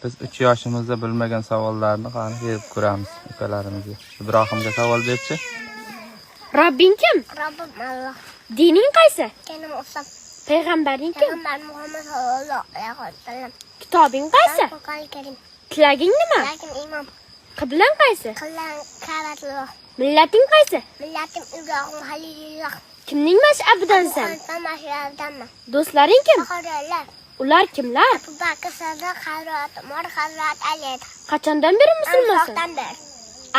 Biz 3 yoshimizda bilmagan savollarni qani berib ko'ramiz ukalarimizga. Ibrohimga savol berchi. Robbing kim? Robbim Alloh. Dining qaysi? Dinim Islom. Payg'ambaring kim? Payg'ambar Muhammad sallallohu alayhi vasallam. Kitobing qaysi? Qur'oni Karim. Tilaging nima? Lakin imom. Qiblang qaysi? Qillan Ka'batulloh. Millating qaysi? Millatim Ibrohim Halilulloh. Kimning mash'abidansan? Mash'abidanman. Do'stlaring kim? Faxriylar. Ular kimlar? Abu Bakr Sadiq, Hazrat Umar, Hazrat Ali. Qachondan beri musulmonsan? Allohdan beri.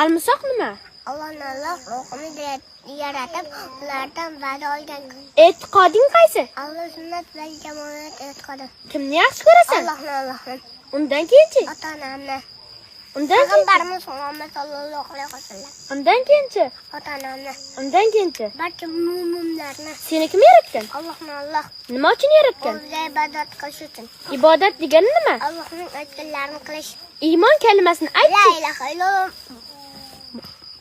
Almisoq nima? Alloh ruhini yaratib, ulardan va'da olgan. E'tiqoding qaysi? Alloh sunnat va jamoat e'tiqodi. Kimni yaxshi ko'rasan? Allohni. Undan keyinchi? Ota-onamni. Undan keyinchi? Payg'ambarimiz Muhammad sallallohu alayhi vasallam. Undan keyinchi? Ota-onamni. Undan keyinchi? Barcha mu'minlarni. Seni kim yaratgan? Alloh. Nima uchun yaratgan? O'ziga ibodat qilish uchun. Ibodat degani nima? Allohning aytganlarini qilish. Iymon kalimasini La ayt. ilaha illalloh.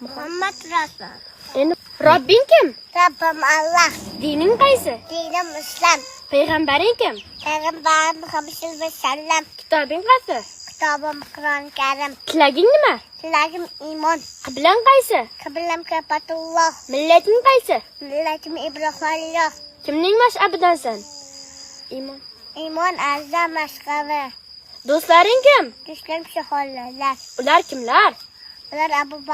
Muhammad rasul. Endi Robbing kim? Rabbim Alloh. Dining qaysi? Dinim Islom. Payg'ambaring kim? Payg'ambar Muhammad sallallohu alayhi vasallam. Kitobing qaysi? Kitobim Qur'oni Karim. Tilaging nima? Tilagim iymon. Qiblang qaysi? Qiblam Ka'batulloh. Millating qaysi? Millatim Ibrohimulloh. Kimning mash'abidansan? Iymon. Iymon azam mashqavi. Do'stlaring kim? Dushman shahollar. Ular kimlar? Ular Abu Bakr